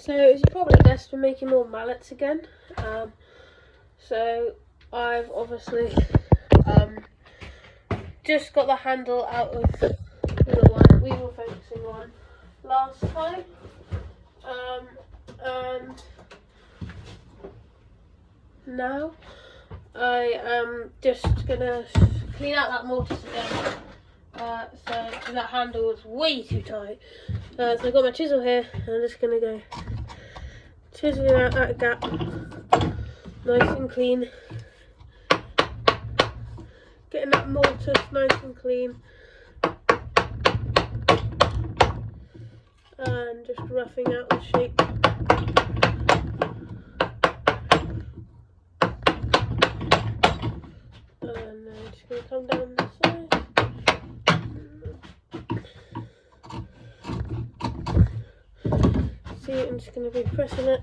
So as you probably guessed, we're making more mallets again. So I've obviously just got the handle out of the one we were focusing on last time, and now I am just gonna clean out that mortise again. So that handle was way too tight. So I've got my chisel here, and I'm just gonna go chiseling out that gap, nice and clean. Getting that mortise nice and clean, and just roughing out the shape. And then just going to come down the side. See, I'm just going to be pressing it.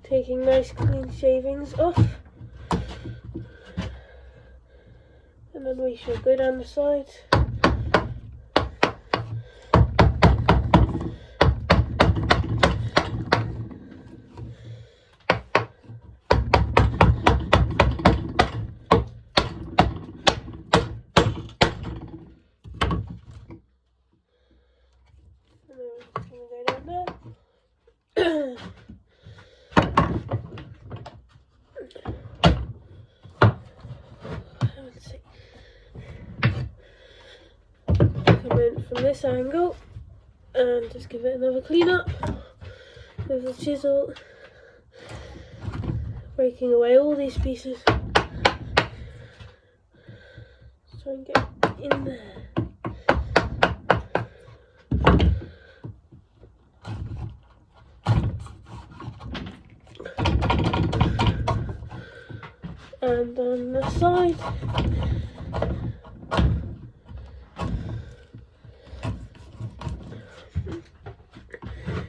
Taking nice clean shavings off, and then we shall go down the sides. And then we're just going to go down there. Come in from this angle and just give it another clean up with the chisel, breaking away all these pieces. Just try and get in there. And on the side,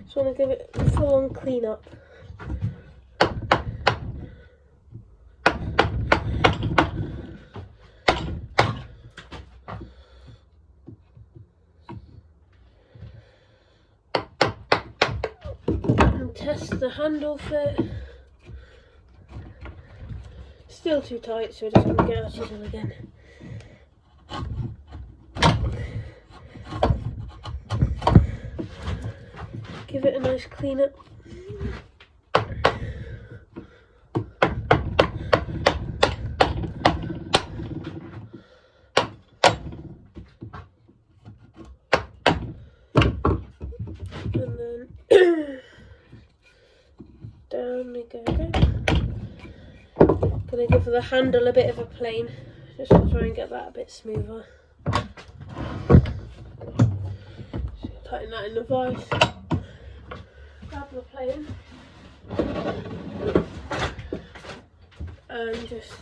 just want to give it a full on clean up. And test the handle fit. Still too tight, so we're just going to get our chisel again. Give it a nice clean up. And then down we go again. Gonna give the handle a bit of a plane, just to try and get that a bit smoother. Just tighten that in the vise. Grab the plane and just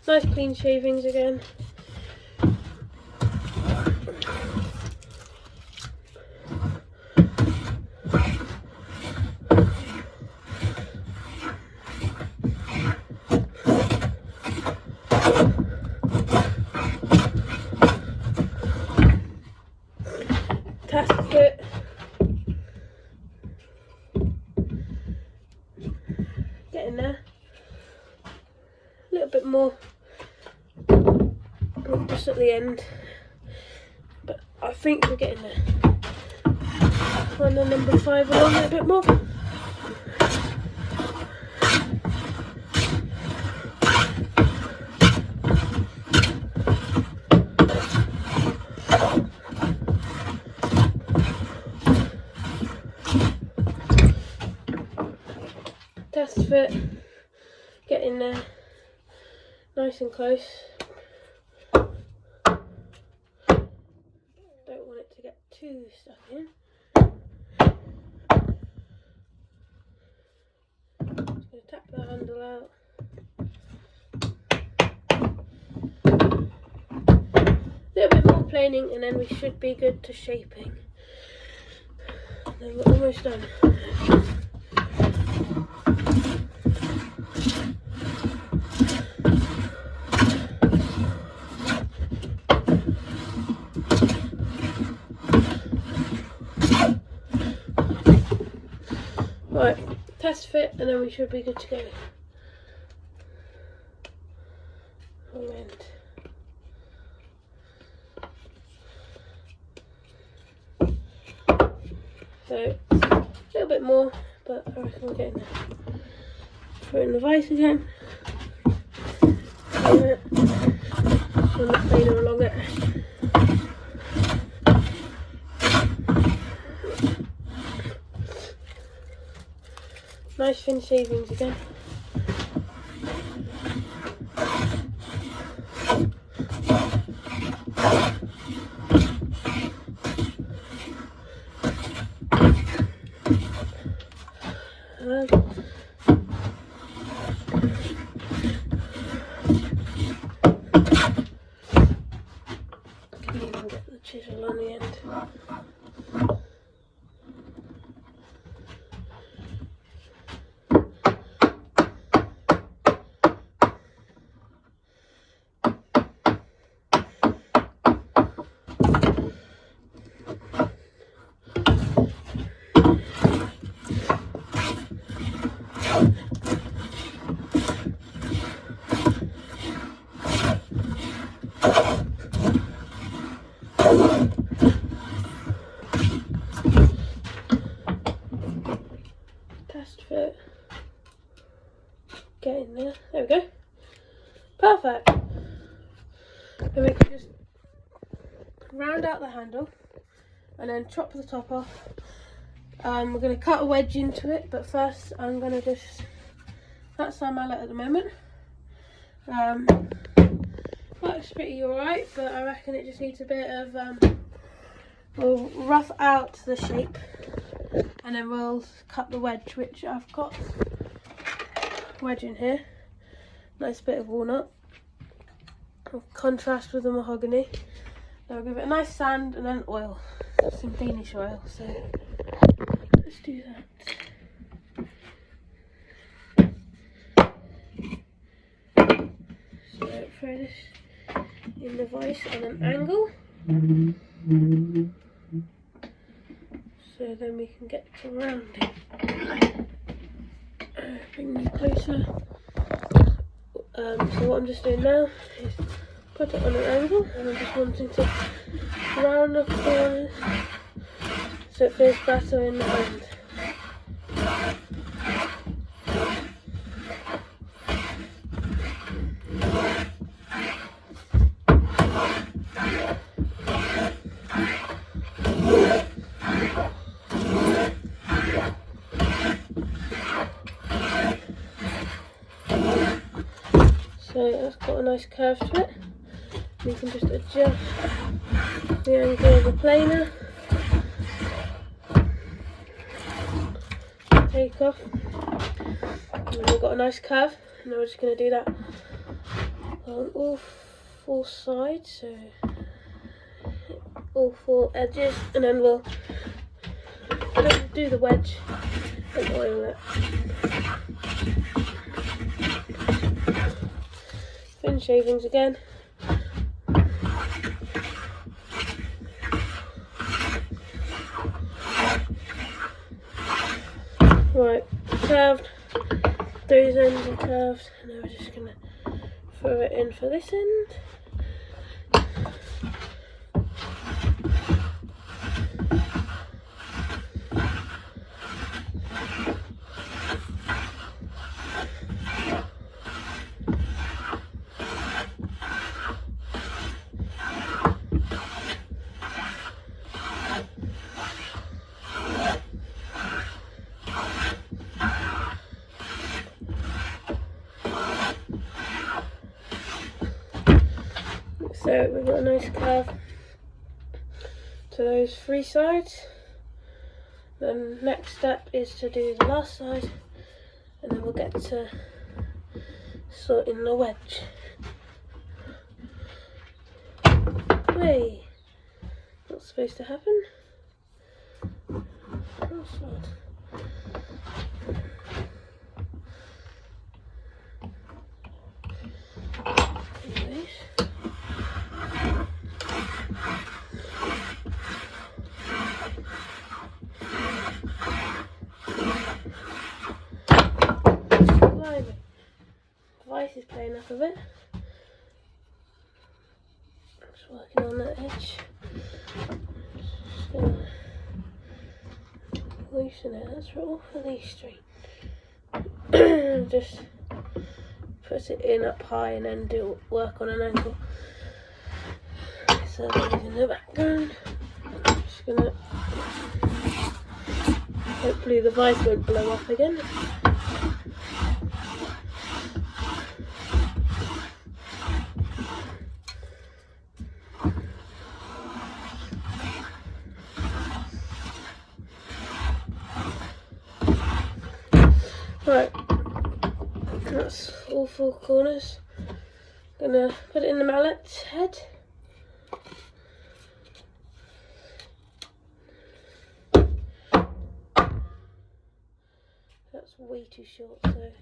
nice clean shavings again. Test fit. Getting there. A little bit more just at the end, but I think we're getting there. Run the number 5 along a bit more. Test fit, getting there, nice and close. Don't want it to get too stuck in. going to tap the handle out. A little bit more planing and then we should be good to shaping. And then we're almost done. Right, test fit and then we should be good to go. Moment. So, a little bit more, but I reckon we're getting there. Put it in the vise again. Run the planer along it. Nice thin shavings again. Can even get the chisel on the end. Test fit. Get in there. There we go. Perfect. Then we can just round out the handle and then chop the top off. We're going to cut a wedge into it, but first I'm going to just, that's our mallet at the moment. Looks pretty alright, but I reckon it just needs a bit of, we'll rough out the shape and then we'll cut the wedge, which I've got wedge in here. Nice bit of walnut. We'll contrast with the mahogany. Then we'll give it a nice sand and then oil. Some Danish oil, so let's do that. So throw this in the vise on an angle. So then we can get around it. Bring me closer. So what I'm just doing now is put it on an angle and I'm just wanting to round the corners so it feels better in the hand. So that's got a nice curve to it. You can just adjust the angle of the planer. Take off. And we've got a nice curve. And we're just going to do that on all four sides. So all four edges. And then we'll do the wedge and oil it. Thin shavings again. Right, curved. Those ends are curved. And now we're just going to throw it in for this end. So we've got a nice curve to those three sides. Then next step is to do the last side and then we'll get to sorting the wedge. Wait, not supposed to happen. That's odd. Anyways. Blimey. Device is playing up a bit. Just working on that edge. Just gonna loosen it. That's awfully straight. Just put it in up high and then do work on an angle. So these in the background. Just gonna hopefully the vice won't blow up again. Right, that's all 4 corners. Gonna put it in the mallet's head. That's way too short, so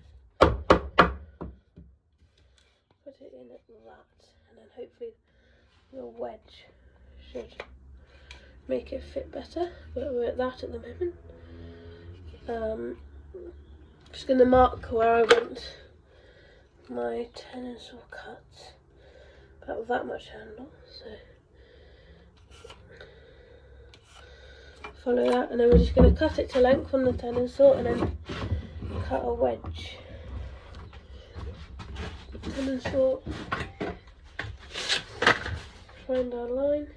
put it in at that, and then hopefully the wedge should make it fit better, but we're at that at the moment. Just going to mark where I want my tenon saw cut, about that much handle, so follow that, and then we're just going to cut it to length on the tenon saw and then cut a wedge. Tenon saw, find our line.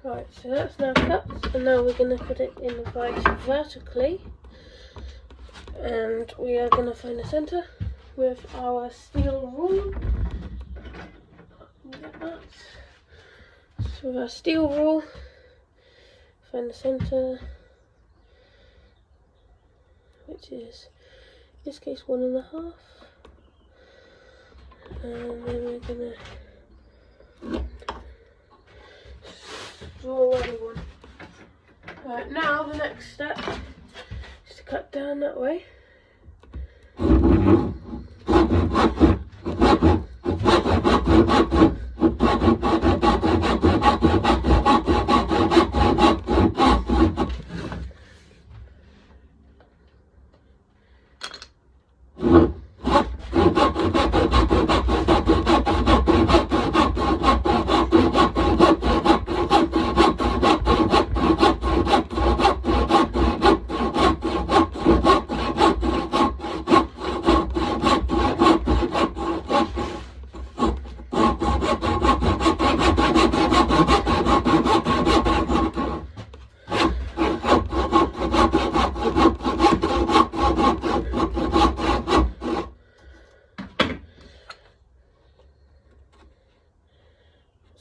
Right, so that's now cut, and now we're going to put it in the vise vertically, and we are going to find the centre with our steel rule. Get that. So with our steel rule, find the centre, which is in this case 1.5, and then we're going to draw away one. Right, now the next step is to cut down that way.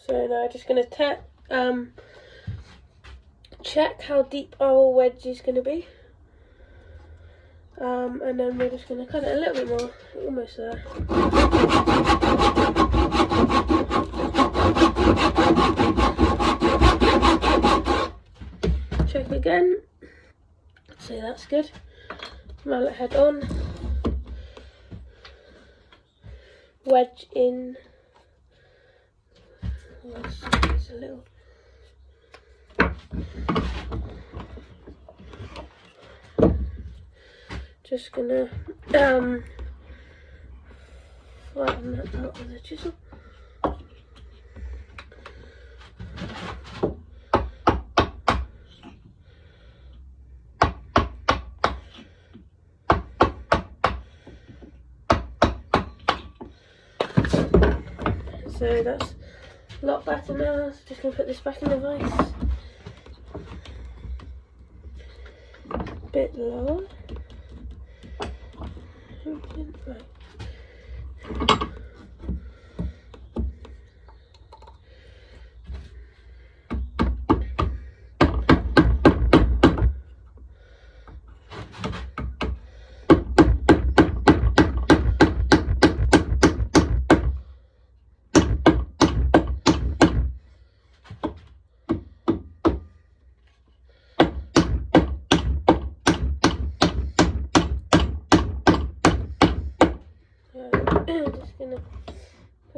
So now I'm just going to check how deep our wedge is going to be, and then we're just going to cut it a little bit more, almost there. Check again, so that's good. Mallet head on, wedge in. It's a little. Just gonna flatten that out with a chisel. So that's a lot better now. So just gonna put this back in the vise. Bit lower. Right.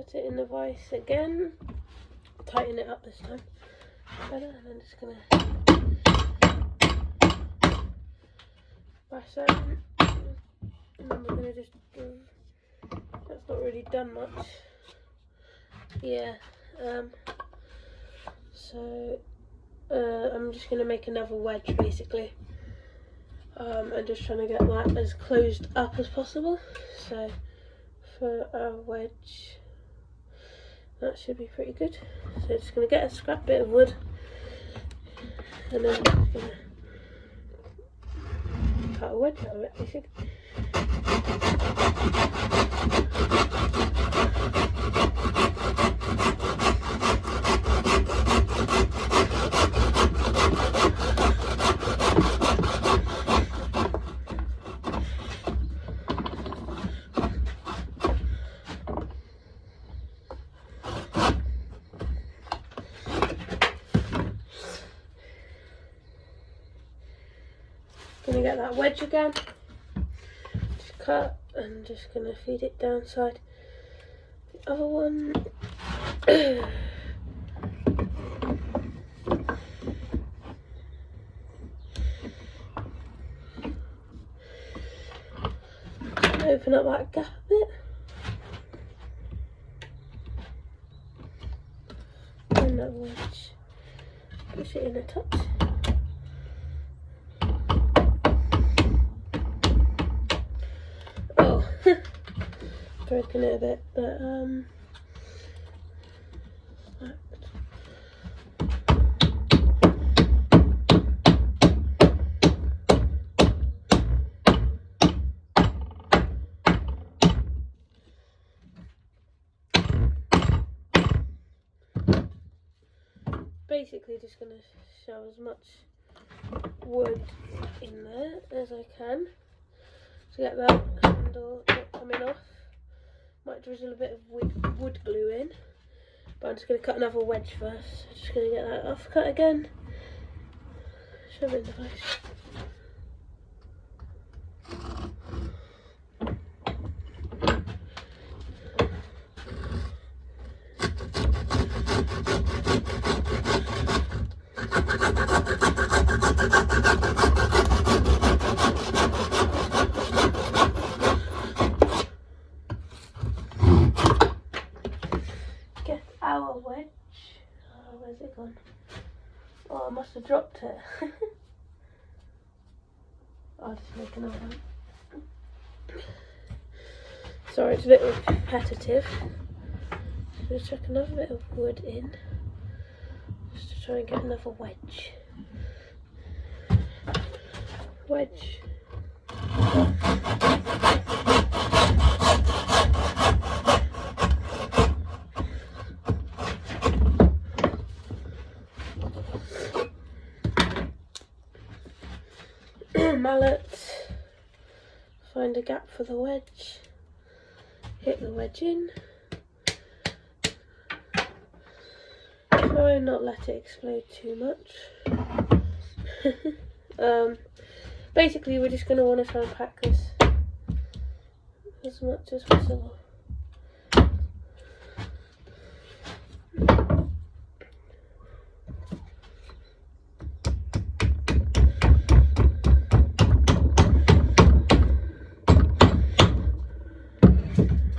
put it in the vise again, tighten it up this time better, and then just gonna bash that in. And then we're gonna just that's not really done much. Yeah. So I'm just gonna make another wedge basically. I'm just trying to get that as closed up as possible. So for a wedge, that should be pretty good. So just gonna get a scrap bit of wood, and then just gonna cut a wedge out of it basically. Gonna get that wedge again, just cut, and just gonna feed it down side the other one. Open up that gap a bit, and that wedge, push it in a touch. Broken it a bit, but basically just going to shove as much wood in there as I can to get that handle not coming off. Might drizzle a bit of wood glue in, but I'm just going to cut another wedge first. Just going to get that off, cut again, shove it in the vise. Our wedge. Oh, where's it gone? Oh, I must have dropped it. I'll just make another one. Sorry, it's a bit repetitive. Just chuck another bit of wood in, just to try and get another wedge. Wedge. Mallet, find a gap for the wedge, hit the wedge in, try and not let it explode too much. Basically we're just going to want to try and pack this as much as possible.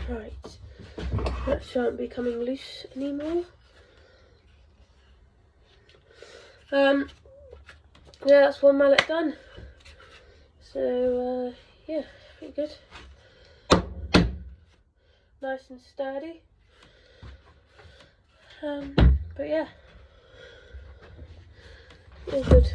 Right, that shan't be coming loose anymore. Yeah, that's one mallet done. So yeah, pretty good. Nice and sturdy. But yeah, all good.